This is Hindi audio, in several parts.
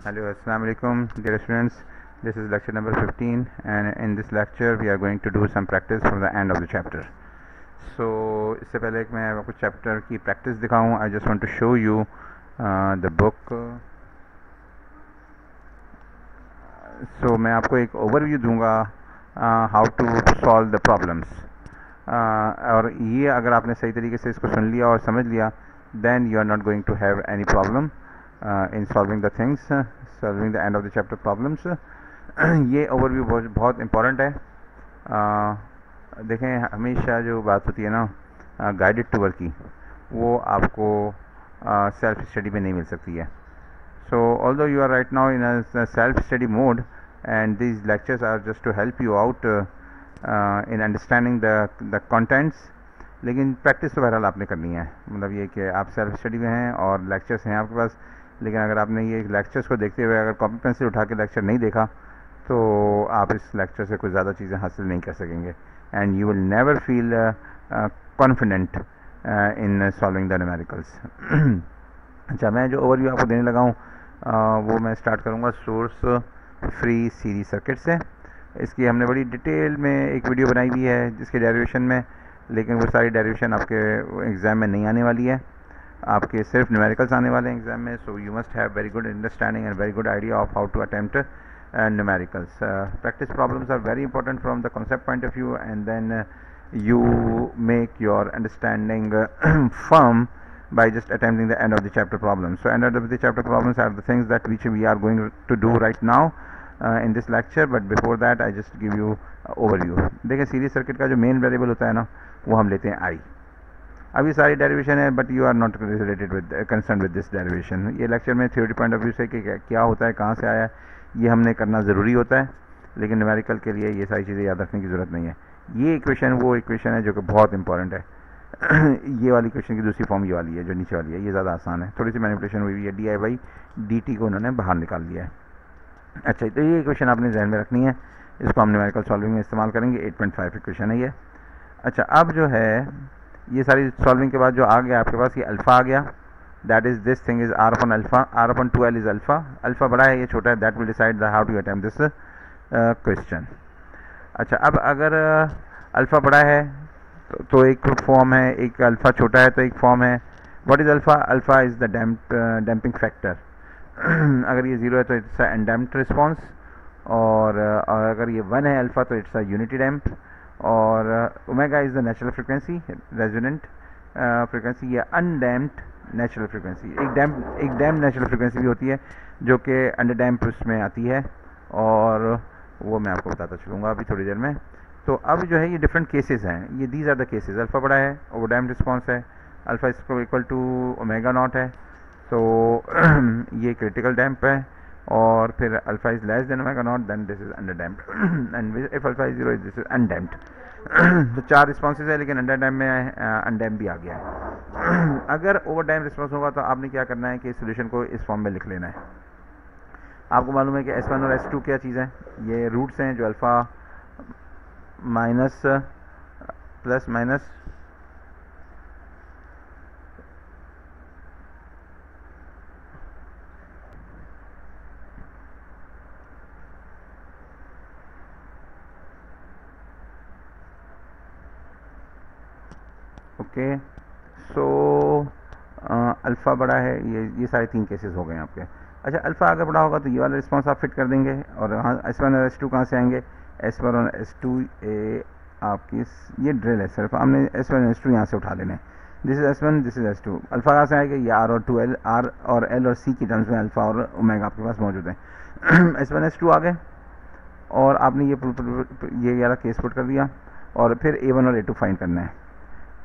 Hello, Assalamu alaikum, dear students. This is lecture number 15, and in this lecture we are going to do some practice from the end of the chapter. So इससे पहले कि मैं आपको चैप्टर की प्रैक्टिस दिखाऊं, I just want to show you the book. So मैं आपको एक ओवरव्यू दूंगा how to solve the problems. और ये अगर आपने सही तरीके से इसको सुन लिया और समझ लिया, then you are not going to have any problem in solving the things, solving the end of the chapter problems. ये ओवरव्यू बहुत इम्पोर्टेंट है. देखें, हमेशा जो बात होती है ना गाइडेड टूर की, वो आपको सेल्फ स्टडी में नहीं मिल सकती है. So although you are right now in a self study mode, and these lectures are just to help you out in understanding the contents, लेकिन प्रैक्टिस तो बहरहाल आपने करनी है. मतलब ये कि आप सेल्फ स्टडी में हैं और लेक्चर्स हैं आपके पास, लेकिन अगर आपने ये लेक्चर्स को देखते हुए अगर कॉपी पेंसिल उठा के लेक्चर नहीं देखा, तो आप इस लेक्चर से कुछ ज़्यादा चीज़ें हासिल नहीं कर सकेंगे. And you will never feel confident in solving the numericals. अच्छा, मैं जो ओवरव्यू आपको देने लगा हूँ वो मैं स्टार्ट करूँगा सोर्स फ्री सीरीज सर्किट से. इसकी हमने बड़ी डिटेल में एक वीडियो बनाई हुई है जिसके डेरिवेशन में, लेकिन वो सारी डेरिवेशन आपके एग्ज़ाम में नहीं आने वाली है, आपके सिर्फ न्यूमेरिकल्स आने वाले हैं एग्ज़ाम में. So you must have very good understanding and very good idea of how to attempt numericals. Practice problems are very important from the concept point of view, and then you make your understanding firm by just attempting the end of the chapter problems. So end of the chapter problems are the things that which we are going to do right now in this lecture, but before that I just give you overview. देखिए, सीरीज सर्किट का जो मेन वेरिएबल होता है ना, वो हम लेते हैं आई. अभी सारी डेरिवेशन है, but you are not related with concern with this derivation. ये लेक्चर में थ्योरी पॉइंट ऑफ व्यू से कि क्या होता है, कहाँ से आया, ये हमने करना ज़रूरी होता है, लेकिन न्यूमेरिकल के लिए ये सारी चीज़ें याद रखने की ज़रूरत नहीं है. ये इक्वेशन वो इक्वेशन है जो कि बहुत इंपॉर्टेंट है. ये वाली इक्वेशन की दूसरी फॉर्म ये वाली है जो नीचे वाली है, ये ज़्यादा आसान है. थोड़ी सी मैनिपुलेशन हुई है, D I by D T को उन्होंने बाहर निकाल दिया है. अच्छा, तो ये इक्वेशन आपने जहन में रखनी है, इसको हम न्यूमेरिकल सॉल्विंग में इस्तेमाल करेंगे. 8.5 इक्वेशन है ये. अच्छा, अब जो है ये सारी सॉल्विंग के बाद जो आ गया आपके पास, ये अल्फ़ा आ गया. That is this thing is R upon alpha, R upon 2l is alpha. Alpha बड़ा है, ये छोटा है. That will decide the how to attempt this question. अच्छा, अब अगर अल्फ़ा बड़ा है तो एक फॉर्म है, एक अल्फ़ा छोटा है तो एक फॉर्म है. What is alpha? Alpha is the damping factor. अगर ये 0 है तो इट्स अ अनडैम्प्ड रिस्पॉन्स, और अगर ये 1 है अल्फ़ा तो इट्स अ यूनिटी डैम्प, और omega is the natural frequency, resonant frequency या अनडैम्प्ड नेचुरल फ्रिक्वेंसी. एक डैम्प नेचुरल फ्रिक्वेंसी भी होती है जो कि अंडर डैम्प उसमें आती है, और वो मैं आपको बताता चलूँगा अभी थोड़ी देर में. तो अब जो है ये डिफरेंट केसेस हैं. ये these are the cases. Alpha बड़ा है, ओवर डैम्प रिस्पॉन्स है, अल्फ़ा इसको इक्वल टू ओमेगा नॉट है, तो ये क्रिटिकल डैम्प है. और फिर alpha is less than omega not, then this is under damp, and if alpha is 0 this is undamped. तो 4 रिस्पॉन्सेज है, लेकिन अंडर डैम्प में अनडैम्प भी आ गया है. अगर ओवर डैम्प रिस्पॉन्स होगा तो आपने क्या करना है कि इस सोल्यूशन को इस फॉर्म में लिख लेना है. आपको मालूम है कि S1 और S2 क्या चीज़ है, ये रूट्स हैं जो alpha minus plus minus okay. सो अल्फ़ा बड़ा है, ये सारे 3 केसेस हो गए आपके. अच्छा, अल्फ़ा अगर बड़ा होगा तो ये वाला रिस्पॉन्स आप फिट कर देंगे, और हाँ S1 और S2 कहाँ से आएंगे? S1 और S2 आपकी ये ड्रिल है, सिर्फ हमने S1 और S2 यहाँ से उठा लेने हैं. This is S1, this is S2. Alpha कहाँ से आएगा? ये R और 2l, R और L और C की टर्म्स में अल्फ़ा और ओमेगा आपके पास मौजूद है. S1 S2 आ गए, और आपने ये वाला केस पुट कर दिया, और फिर A1 और A2 फाइंड करना है.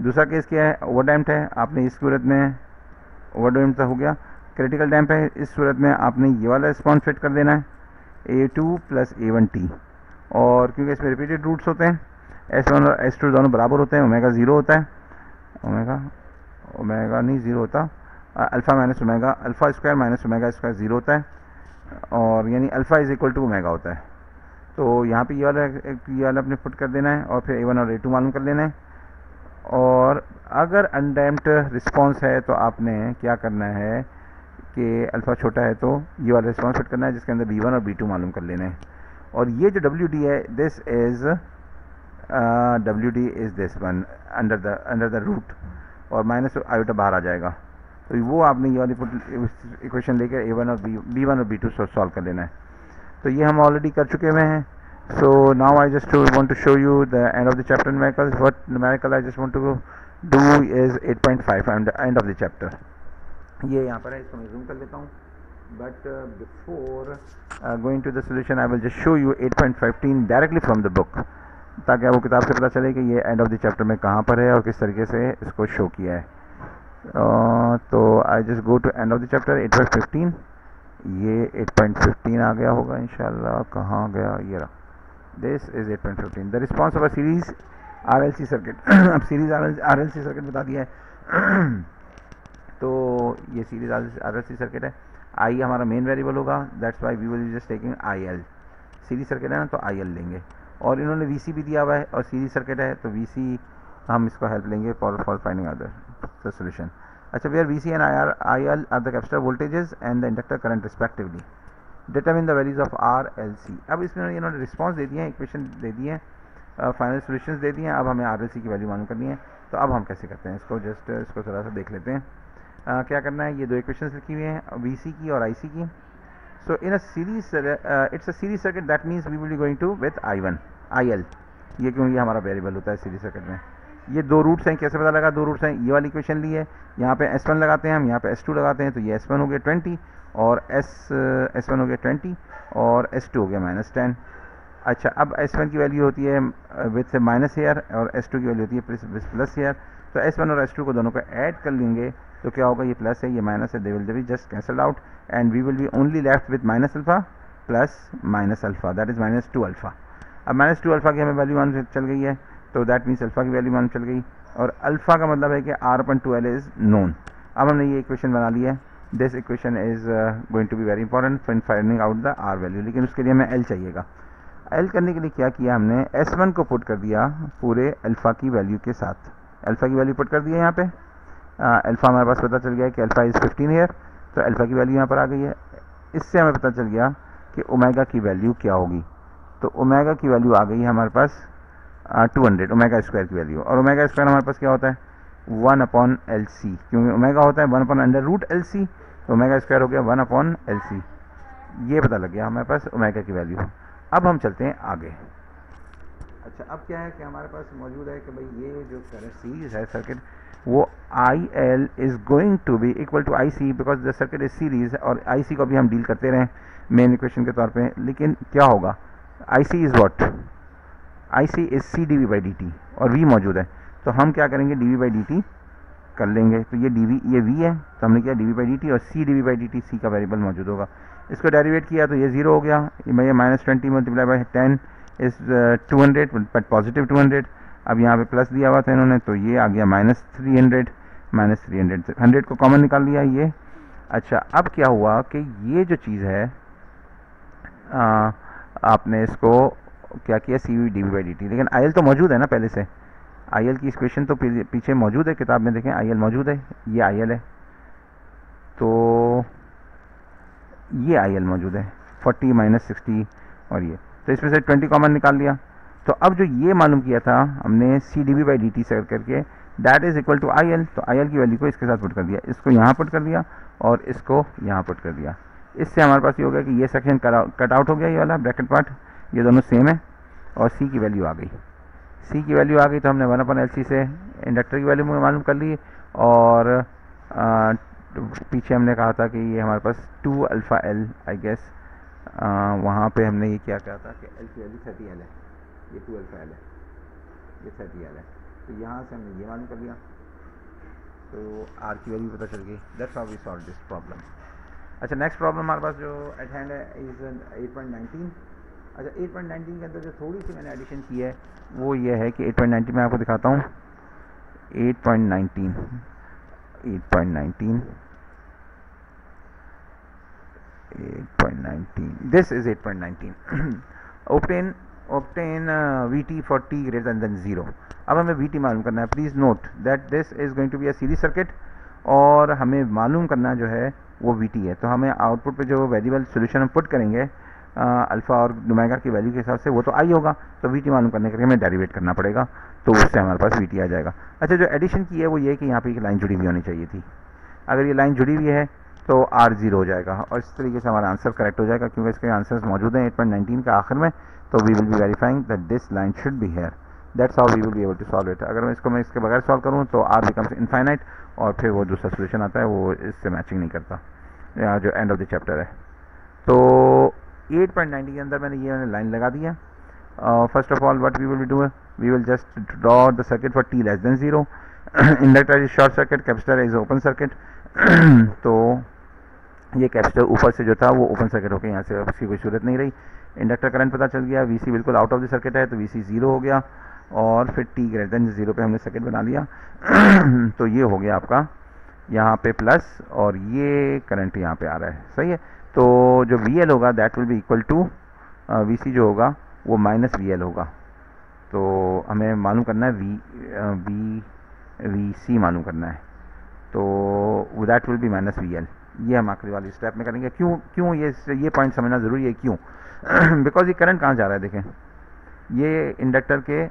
दूसरा केस क्या है? ओवरडैम्प्ड है. आपने इस सूरत में ओवरडैम्प्ड हो गया. क्रिटिकल डैम्प है, इस सूरत में आपने ये वाला रिस्पॉन्स फिट कर देना है, A2 प्लस A1t. और क्योंकि इसमें रिपीटेड रूट्स होते हैं, S1 और S2 दोनों बराबर होते हैं, ओमेगा 0 होता है, ओमेगा नहीं 0 होता, alpha minus omega, alpha square minus omega square 0 होता है, और यानी alpha is equal to omega होता है. तो यहाँ पे ये वाला अपने पुट कर देना है, और फिर A1 और A2 मालूम कर लेना है. और अगर अनडैम्प्ड रिस्पॉन्स है तो आपने क्या करना है कि अल्फ़ा छोटा है तो ये वाला रिस्पॉन्स फिट करना है जिसके अंदर B1 और B2 मालूम कर लेना है। और ये जो WD है this is WD is this one under the root, और माइनस आयोटा बाहर आ जाएगा। तो वो आपने ये वाली इक्वेशन लेकर A1 और B1 और B2 सॉल्व कर लेना है। तो ये हम ऑलरेडी कर चुके हुए हैं। So now I just want to show you the end of the chapter numerical. What numerical I just want to do is 8.5 end of the chapter. ये यहाँ पर है, इसको मैं जूम कर लेता हूँ। But before going to the solution I will just show you 8.15 directly from the book, ताकि आपको किताब से पता चले कि ये एंड ऑफ द चैप्टर में कहाँ पर है और किस तरीके से इसको शो किया है। तो I just go to end of the chapter 8.15। ये 8.15 आ गया होगा इंशाल्लाह। कहाँ गया? ये रहा, this is 8.15 the response of a series RLC circuit. अब सीरीज RLC सर्किट बता दिया है। तो ये सीरीज RLC सर्किट है। आई हमारा मेन वेरिएबल होगा, that's why we will just taking IL। Series circuit है ना, तो IL लेंगे। और इन्होंने VC भी दिया हुआ है और सीरीज सर्किट है तो VC हम इसको हेल्प लेंगे for finding out the solution. अच्छा, where VC and IL are the capacitor voltages and the inductor current respectively, determine the values of RLC। अब इसमें इन्होंने रिस्पॉन्स दे दिए हैं, इक्वेशन दे दिए हैं, फाइनल सोल्यूशंस दे दिए हैं। अब हमें RLC की वैल्यू मालूम करनी है। तो अब हम कैसे करते हैं इसको, जस्ट इसको थोड़ा सा देख लेते हैं। क्या करना है, ये दो इक्वेशंस लिखी हुई हैं VC की और IC की। So in a series it's a series circuit, that means we will be going to with IL। ये क्योंकि हमारा वेरिएबल होता है सीरीज सर्किट में। ये दो रूट्स हैं, कैसे पता लगा? दो रूट्स हैं, ये वाली इक्वेशन ली है, यहाँ पे S1 लगाते हैं हम, यहाँ पे S2 लगाते हैं, तो ये S1 हो गया 20 और S1 हो गया 20 और S2 हो गया -10। अच्छा, अब S1 की वैल्यू होती है विथ माइनस हेयर और S2 की वैल्यू होती है प्लस हेयर। तो S1 और S2 को दोनों को ऐड कर लेंगे तो क्या होगा, ये प्लस है ये माइनस है, they will be just cancel out and we will be only left with minus alpha plus minus alpha, that is -2 alpha. अब -2 अल्फा की हमें वैल्यू मालूम चल गई है, तो दैट मीन्स अल्फा की वैल्यू मालूम चल गई। और अल्फा का मतलब है कि R/2L इज नोन। अब हमने ये इक्वेशन बना ली है। This equation is going to be very important for finding out the R value, लेकिन उसके लिए हमें L चाहिएगा। L करने के लिए क्या किया हमने, S1 को पुट कर दिया पूरे अल्फा की वैल्यू के साथ। अल्फा की वैल्यू पुट कर दी है यहाँ पे। अल्फा हमारे पास पता चल गया कि अल्फा इज 15 हेयर, तो अल्फा की वैल्यू यहाँ पर आ गई है। इससे हमें पता चल गया कि ओमेगा की वैल्यू क्या होगी। तो ओमेगा की वैल्यू आ गई है हमारे पास 200 ओमेगा स्क्वायर की वैल्यू। और ओमेगा स्क्वायर हमारे पास क्या होता है 1/LC, क्योंकि ओमेगा होता है 1/√LC, तो ओमेगा स्क्वायर हो गया 1/LC। ये पता लग गया हमारे पास ओमेगा की वैल्यू। अब हम चलते हैं आगे। अच्छा, अब क्या है कि हमारे पास मौजूद है कि भाई ये जो करंट सीरीज है सर्किट, वो IL is going to be equal to IC because the circuit is series. और IC को भी हम डील करते रहे मेन इक्वेशन के तौर पे, लेकिन क्या होगा, IC is what, IC is CdV/dt और V मौजूद है, तो हम क्या करेंगे dV/dt कर लेंगे। तो ये dV ये V है, तो हमने किया dV/dt और CdV/dt C का वेरिएबल मौजूद होगा। इसको डेरिवेट किया तो ये 0 हो गया। ये -20 multiply by 10 is 200 but positive 200। अब यहाँ पे प्लस दिया हुआ था इन्होंने, तो ये आ गया -300 100 को कॉमन निकाल लिया ये। अच्छा, अब क्या हुआ कि ये जो चीज़ है आपने इसको क्या किया CdV/dt, लेकिन IL तो मौजूद है ना पहले से। IL की इक्वेशन तो पीछे मौजूद है किताब में, देखें IL मौजूद है, ये IL है, तो ये IL मौजूद है 40 - 60 और ये, तो इसमें से 20 कॉमन निकाल लिया। तो अब जो ये मालूम किया था हमने CdV/dt से करके, that is equal to IL, तो IL की वैल्यू को इसके साथ पुट कर दिया, इसको यहाँ पुट कर दिया और इसको यहाँ पुट कर दिया। इससे हमारे पास ये हो गया कि ये सेक्शन कट आउट हो गया, ये वाला ब्रैकेट पार्ट, ये दोनों सेम है और C की वैल्यू आ गई। C की वैल्यू आ गई तो हमने 1/LC से इंडक्टर की वैल्यू मालूम कर ली। और पीछे हमने कहा था कि ये हमारे पास 2αL आई गेस, वहाँ पे हमने ये क्या कहा था कि L की वैल्यू 30L है, ये 2αL है, ये 30L है, तो यहाँ से हमने ये मालूम कर लिया, तो R की वैल्यू पता चल गई। That's how we solve this problem. अच्छा, नेक्स्ट प्रॉब्लम हमारे पास जो एट हैंड है इज 8.19। अच्छा, 8.19 के अंदर जो थोड़ी सी मैंने एडिशन की है वो ये है कि 8.19 में आपको दिखाता हूँ। 8.19 this is 8.19 obtain VT for t greater than 0। अब हमें VT मालूम करना है। Please note that this is going to be a series circuit और हमें मालूम करना जो है वो वी टी है। तो हमें आउटपुट पे जो वेरिएबल सोल्यूशन हम पुट करेंगे अल्फ़ा और ओमेगा की वैल्यू के हिसाब से वो तो आई होगा, तो वी टी मालूम करने के लिए हमें डेरिवेट करना पड़ेगा, तो उससे हमारे पास वी टी आ जाएगा। अच्छा, जो एडिशन की है वो ये कि यहाँ पे एक लाइन जुड़ी हुई होनी चाहिए थी। अगर ये लाइन जुड़ी हुई है तो आर जीरो हो जाएगा और इस तरीके से हमारा आंसर करेक्ट हो जाएगा, क्योंकि इसके आंसर्स मौजूद हैं 8.19 के आखिर में। तो we will be verifying that this line should be here, that's how we will be able to solve it. अगर मैं इसके बगैर सॉल्व करूँ तो आर बिकम्स इनफाइनाइट और फिर वो दूसरा सोल्यूशन आता है वो इससे मैचिंग नहीं करता, जो एंड ऑफ द चैप्टर है। तो 8.90 के अंदर मैंने लाइन लगा दी है। First of all what we will be do, we will just draw the circuit for t less than 0। Inductor is short circuit, capacitor is open circuit. तो ये कैपेसिटर ऊपर से जो था वो ओपन सर्किट होकर यहाँ से उसकी कोई सूरत नहीं रही। इंडक्टर करंट पता चल गया, वीसी बिल्कुल आउट ऑफ द सर्किट है तो वीसी 0 हो गया और फिर t ग्रेटर देन 0 पे हमने सर्किट बना लिया। तो ये हो गया आपका यहाँ पे प्लस और ये करंट यहाँ पे आ रहा है, सही है। तो जो VL होगा that will be equal to VC जो होगा वो माइनस VL होगा। तो हमें मालूम करना है VC मालूम करना है, तो that will B minus VL। ये हम आखिरी वाली स्टेप में करेंगे। क्यों ये पॉइंट समझना ज़रूरी है, क्यों? बिकॉज ये करंट कहाँ जा रहा है, देखें ये इंडक्टर के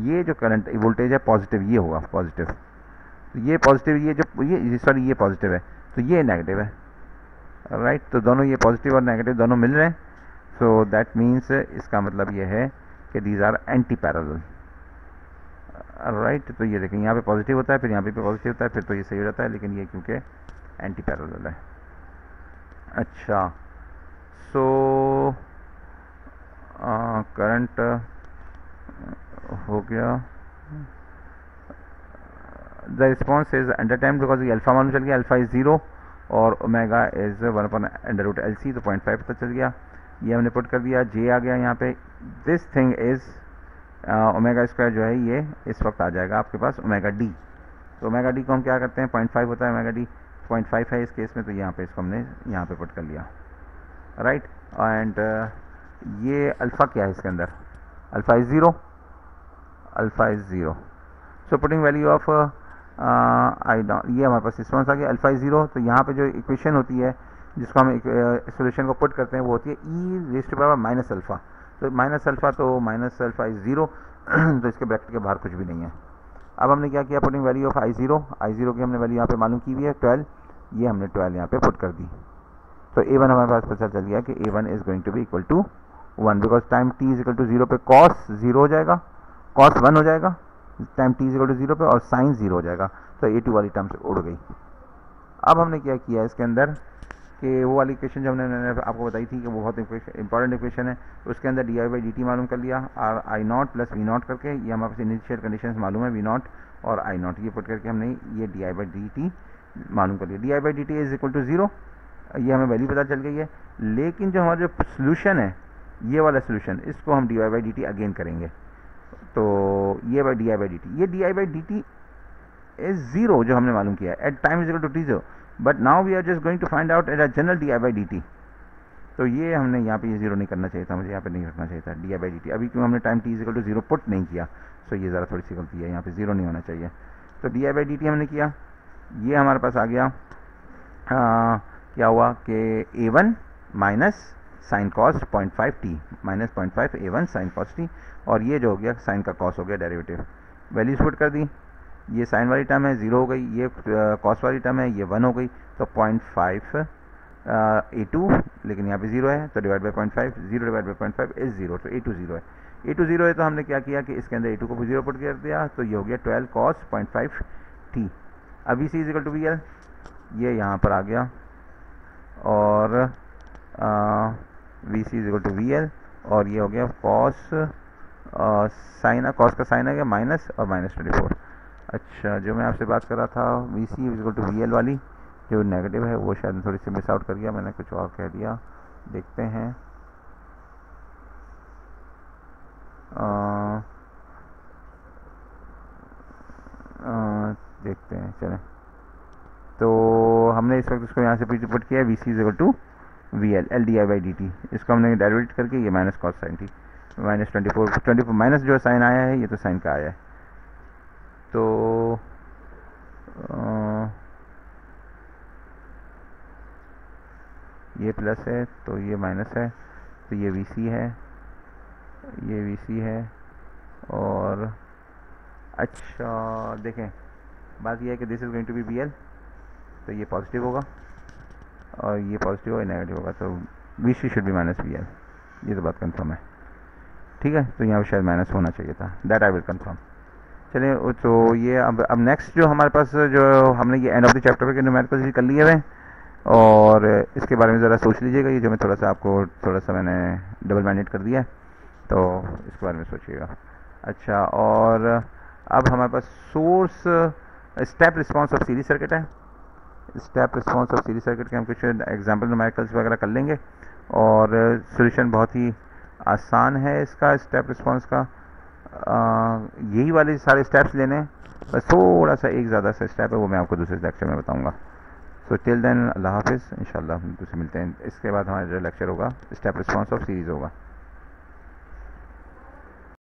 ये जो करंट वोल्टेज है पॉजिटिव ये होगा पॉजिटिव, तो ये पॉजिटिव ये पॉजिटिव है तो ये नेगेटिव है, राइट। तो दोनों ये पॉजिटिव और नेगेटिव दोनों मिल रहे हैं, सो दैट मीन्स इसका मतलब ये है कि these are anti parallel, right. तो ये देखें यहाँ पे पॉजिटिव होता है फिर यहाँ पे पॉजिटिव होता है फिर तो ये सही हो जाता है, लेकिन ये क्योंकि एंटी पैरेलल है। अच्छा, सो करंट हो गया। The response is under time because ये अल्फा मालूम चल गया, अल्फा इज 0 और ओमेगा इज 1/√LC, तो 0.5 पता चल गया। ये हमने पुट कर दिया, जे आ गया यहाँ पे। This thing is omega square जो है ये इस वक्त आ जाएगा आपके पास ओमेगा डी। तो ओमेगा डी को हम क्या करते हैं 0.5 होता है ओमेगा डी, 0.5 है इस केस में, तो यहाँ पे इसको हमने यहाँ पे पुट कर लिया, राइट। एंड ये अल्फा क्या है इसके अंदर, alpha is 0, alpha is 0। So putting value of I dot, ये हमारे पास रिस्पॉन्स आ गया, अल्फा इज 0। तो यहाँ पे जो इक्वेशन होती है जिसको हम सोल्यूशन को पुट करते हैं वो होती है e raised to power minus alpha. तो माइनस अल्फा इज 0 तो इसके ब्रैकेट के बाहर कुछ भी नहीं है। अब हमने क्या किया, putting value of I zero की हमने वैल्यू यहाँ पे मालूम की हुई है 12, ये हमने 12 यहाँ पे पुट कर दी। तो A1 हमारे पास पता चल गया कि A1 is going to be equal to 1 because time t is equal to 0 पे कॉस 0 हो जाएगा, कॉस 1 हो जाएगा time t is equal to 0 पे और साइन 0 हो जाएगा, तो A2 वाली टर्म से उड़ गई। अब हमने क्या किया इसके अंदर कि वो वाली इक्वेशन जो मैंने आपको बताई थी कि वो बहुत इंपॉर्टेंट इक्वेशन है, उसके अंदर di/dt मालूम कर लिया और I0 प्लस V0 करके, ये हमारे पास इनिशियल कंडीशंस मालूम है V0 और I0, ये पुट करके हमने ये di/dt मालूम कर लिया। di/dt इज इक्वल टू 0, ये हमें वैल्यू पता चल गई है। लेकिन जो हमारा जो सोल्यूशन है ये वाला सोल्यूशन, इसको हम di/dt अगेन करेंगे। तो ये di/dt, ये di/dt इज 0 जो हमने मालूम किया है at time is equal to t0, but now we are just going to find out at a general di/dt। तो ये हमने यहाँ पे ये 0 नहीं करना चाहिए था, मुझे यहाँ पे नहीं रखना चाहिए था di/dt। अभी क्यों हमने time t is equal to 0 put नहीं किया, सो ये ज़रा थोड़ी सी गलती है, यहाँ पे 0 नहीं होना चाहिए। तो di/dt हमने किया, ये हमारे पास आ गया क्या हुआ कि A1 minus sine cos 0.5t minus 0.5 A1 sine cos t, और ये जो हो गया साइन का कॉस हो गया डेरिवेटिव, वैल्यूज पुट कर दी। ये साइन वाली टर्म है 0 हो गई, ये कॉस वाली टर्म है ये 1 हो गई, तो 0.5 A2, लेकिन यहाँ पे 0 है तो divide by 0.5, 0 divide by 0.5 is 0, तो A2 0 है। A2 0 है तो हमने क्या किया कि इसके अंदर A2 को 0 पुट कर दिया, तो ये हो गया 12 cos 0.5t। अब VC is equal to VL, ये यहाँ पर आ गया और VC is equal to VL, और ये हो गया कॉस साइन, कॉस का साइन आ गया माइनस और -24। अच्छा, जो मैं आपसे बात कर रहा था VC is equal to VL वाली जो नेगेटिव है वो शायद थोड़ी सी मिस आउट कर गया, मैंने कुछ और कह दिया, देखते हैं। देखते हैं, चलें। तो हमने इस वक्त इसको यहाँ से पुट किया VC is equal to VL LDI/dt, इसको हमने डेरिवेट करके ये माइनस कॉस साइन थी -24 माइनस जो साइन आया है ये तो साइन का आया है। तो ये प्लस है तो ये माइनस है, तो ये VC है, ये VC है। और अच्छा देखें, बात यह है कि this is going to be BL, तो ये पॉजिटिव होगा और ये पॉजिटिव होगा, नेगेटिव होगा, तो VC should be minus BL। ये तो बात कंफर्म है, ठीक है। तो यहाँ पर शायद माइनस होना चाहिए था, दैट आई विल कंफर्म। चलिए, तो ये अब नेक्स्ट जो हमारे पास, जो हमने ये एंड ऑफ द चैप्टर के न्यूमेरिकल्स कर लिए हुए, और इसके बारे में ज़रा सोच लीजिएगा। ये जो मैं थोड़ा सा मैंने डबल माइंडेड कर दिया है, तो इसके बारे में सोचिएगा। अच्छा, और अब हमारे पास source step response of series circuit है। Step response of series circuit के हम कुछ एग्जाम्पल न्यूमेरिकल्स वगैरह कर लेंगे, और सोल्यूशन बहुत ही आसान है इसका, स्टेप रिस्पॉन्स का। यही वाले सारे स्टेप्स लेने हैं, बस थोड़ा सा एक ज़्यादा सा स्टेप है, वो मैं आपको दूसरे लेक्चर में बताऊंगा। सो टिल देन अल्लाह हाफिज़, इंशाल्लाह हम दूसरे मिलते हैं। इसके बाद हमारा जो लेक्चर होगा स्टेप रिस्पॉन्स ऑफ सीरीज़ होगा।